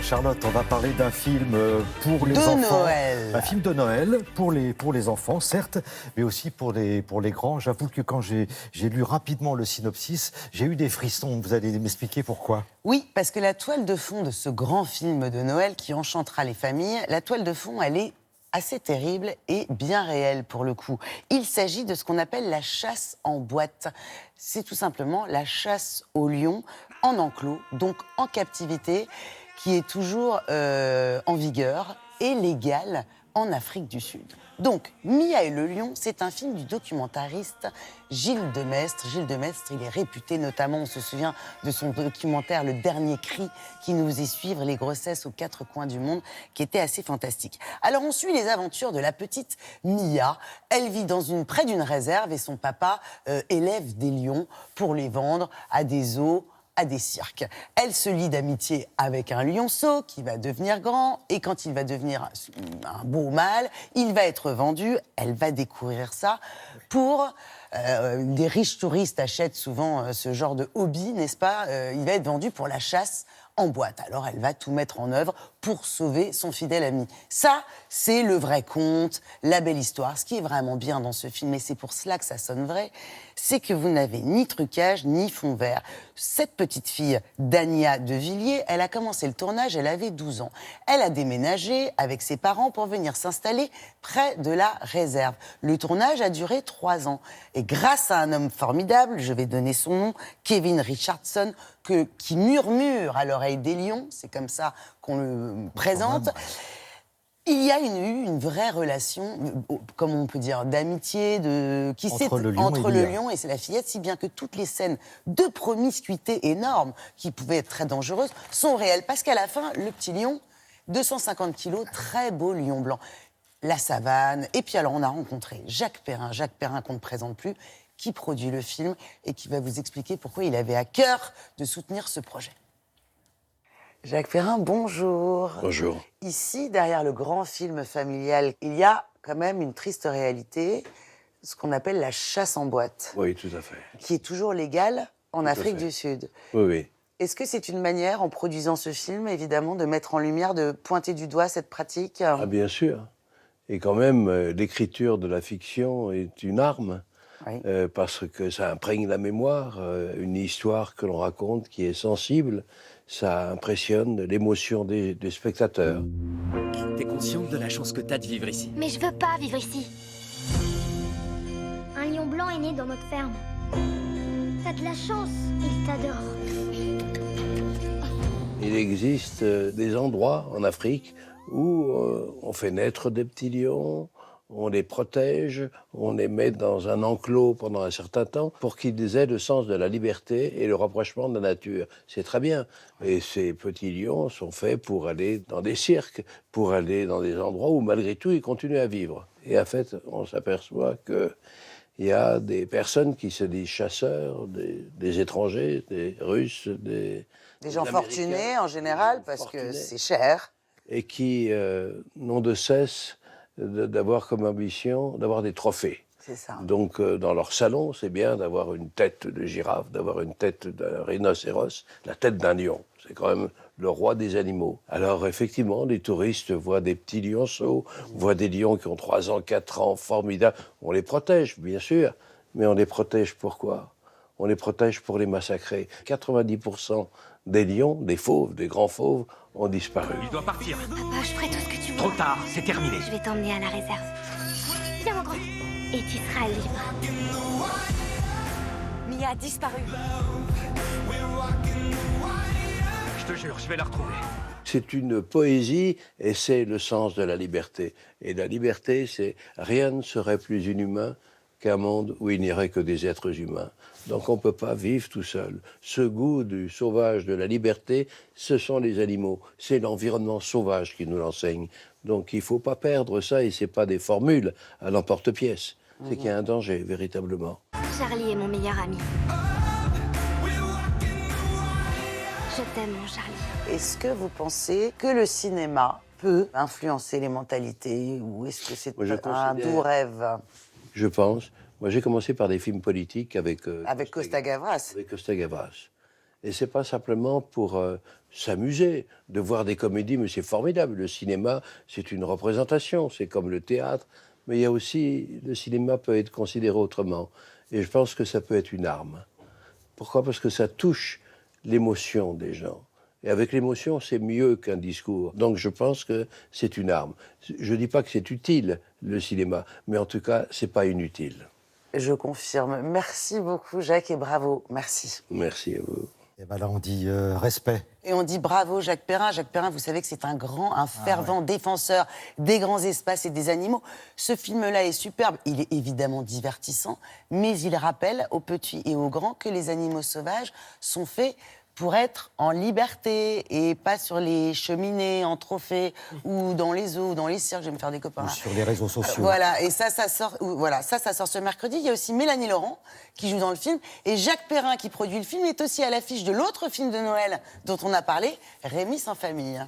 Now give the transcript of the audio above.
Charlotte, on va parler d'un film pour les de enfants. Noël. Un film de Noël pour les enfants, certes, mais aussi pour les grands. J'avoue que quand j'ai lu rapidement le synopsis, j'ai eu des frissons. Vous allez m'expliquer pourquoi? Oui, parce que la toile de fond de ce grand film de Noël qui enchantera les familles, la toile de fond, elle est assez terrible et bien réelle pour le coup. Il s'agit de ce qu'on appelle la chasse en boîte. C'est tout simplement la chasse au lion en enclos, donc en captivité, qui est toujours en vigueur et légale en Afrique du Sud. Donc, Mia et le lion, c'est un film du documentariste Gilles Demestre. Gilles Demestre, il est réputé notamment, on se souvient de son documentaire Le Dernier Cri, qui nous faisait suivre les grossesses aux quatre coins du monde, qui était assez fantastique. Alors, on suit les aventures de la petite Mia. Elle vit près d'une réserve et son papa élève des lions pour les vendre à des zoos, à des cirques. Elle se lie d'amitié avec un lionceau qui va devenir grand et quand il va devenir un beau mâle, il va être vendu. Elle va découvrir ça pour... des riches touristes achètent souvent ce genre de hobby, n'est-ce pas? Il va être vendu pour la chasse en boîte. Alors elle va tout mettre en œuvre pour sauver son fidèle ami. Ça, c'est le vrai conte, la belle histoire. Ce qui est vraiment bien dans ce film, et c'est pour cela que ça sonne vrai, c'est que vous n'avez ni trucage, ni fond vert. Cette petite fille, Dania de Villiers, elle a commencé le tournage, elle avait 12 ans. Elle a déménagé avec ses parents pour venir s'installer près de la réserve. Le tournage a duré 3 ans. Et grâce à un homme formidable, je vais donner son nom, Kevin Richardson, qui murmure à l'oreille des lions, c'est comme ça qu'on le présente. Il y a eu une vraie relation, comme on peut dire, d'amitié, entre le lion et c'est la fillette, si bien que toutes les scènes de promiscuité énormes, qui pouvaient être très dangereuses, sont réelles. Parce qu'à la fin, le petit lion, 250 kilos, très beau lion blanc. La savane. Et puis alors, on a rencontré Jacques Perrin qu'on ne présente plus, qui produit le film et qui va vous expliquer pourquoi il avait à cœur de soutenir ce projet. Jacques Perrin, bonjour. Bonjour. Ici, derrière le grand film familial, il y a quand même une triste réalité, ce qu'on appelle la chasse en boîte. Oui, tout à fait. Qui est toujours légale en Afrique du Sud. Oui, oui. Est-ce que c'est une manière, en produisant ce film, évidemment, de mettre en lumière, de pointer du doigt cette pratique? Ah, bien sûr. Et quand même, l'écriture de la fiction est une arme. Oui. Parce que ça imprègne la mémoire, une histoire que l'on raconte qui est sensible, ça impressionne l'émotion des spectateurs. T'es consciente de la chance que t'as de vivre ici? Mais je veux pas vivre ici. Un lion blanc est né dans notre ferme. T'as de la chance, il t'adore. Il existe des endroits en Afrique où on fait naître des petits lions, on les protège, on les met dans un enclos pendant un certain temps pour qu'ils aient le sens de la liberté et le rapprochement de la nature. C'est très bien. Et ces petits lions sont faits pour aller dans des cirques, pour aller dans des endroits où, malgré tout, ils continuent à vivre. Et en fait, on s'aperçoit qu'il y a des personnes qui se disent chasseurs, des étrangers, des Russes, des gens fortunés, en général, parce que c'est cher. Et qui n'ont de cesse d'avoir comme ambition d'avoir des trophées. C'est ça. Donc, dans leur salon, c'est bien d'avoir une tête de girafe, d'avoir une tête d'un rhinocéros, la tête d'un lion. C'est quand même le roi des animaux. Alors, effectivement, les touristes voient des petits lionceaux, voient des lions qui ont 3 ans, 4 ans, formidables. On les protège, bien sûr, mais on les protège pourquoi? On les protège pour les massacrer. 90% des lions, des fauves, des grands fauves, ont disparu. Il doit partir. Papa, je ferai tout ce que tu veux. Trop tard, c'est terminé. Je vais t'emmener à la réserve. Viens, mon grand. Et tu seras libre. Mia a disparu. Je te jure, je vais la retrouver. C'est une poésie et c'est le sens de la liberté. Et la liberté, c'est rien ne serait plus inhumain qu'un monde où il n'y aurait que des êtres humains. Donc on ne peut pas vivre tout seul. Ce goût du sauvage, de la liberté, ce sont les animaux. C'est l'environnement sauvage qui nous l'enseigne. Donc il ne faut pas perdre ça et ce n'est pas des formules à l'emporte-pièce. C'est qu'il y a un danger, véritablement. Charlie est mon meilleur ami. Je t'aime, mon Charlie. Est-ce que vous pensez que le cinéma peut influencer les mentalités ou est-ce que c'est un doux rêve? Je pense. Moi, j'ai commencé par des films politiques avec Costa-Gavras. Avec Costa-Gavras. Et c'est pas simplement pour s'amuser de voir des comédies, mais c'est formidable. Le cinéma, c'est une représentation, c'est comme le théâtre. Mais il y a aussi, le cinéma peut être considéré autrement. Et je pense que ça peut être une arme. Pourquoi ? Parce que ça touche l'émotion des gens. Et avec l'émotion, c'est mieux qu'un discours. Donc je pense que c'est une arme. Je ne dis pas que c'est utile, le cinéma, mais en tout cas, c'est pas inutile. Je confirme. Merci beaucoup, Jacques, et bravo. Merci. Merci à vous. Et ben là, on dit respect. Et on dit bravo, Jacques Perrin. Jacques Perrin, vous savez que c'est un fervent défenseur des grands espaces et des animaux. Ce film-là est superbe. Il est évidemment divertissant, mais il rappelle aux petits et aux grands que les animaux sauvages sont faits pour être en liberté et pas sur les cheminées, en trophée, ou dans les zoos, ou dans les cirques. Je vais me faire des copains. Ou sur les réseaux sociaux. Voilà, et ça sort, ça sort ce mercredi. Il y a aussi Mélanie Laurent qui joue dans le film. Et Jacques Perrin, qui produit le film, est aussi à l'affiche de l'autre film de Noël dont on a parlé, Rémi sans famille.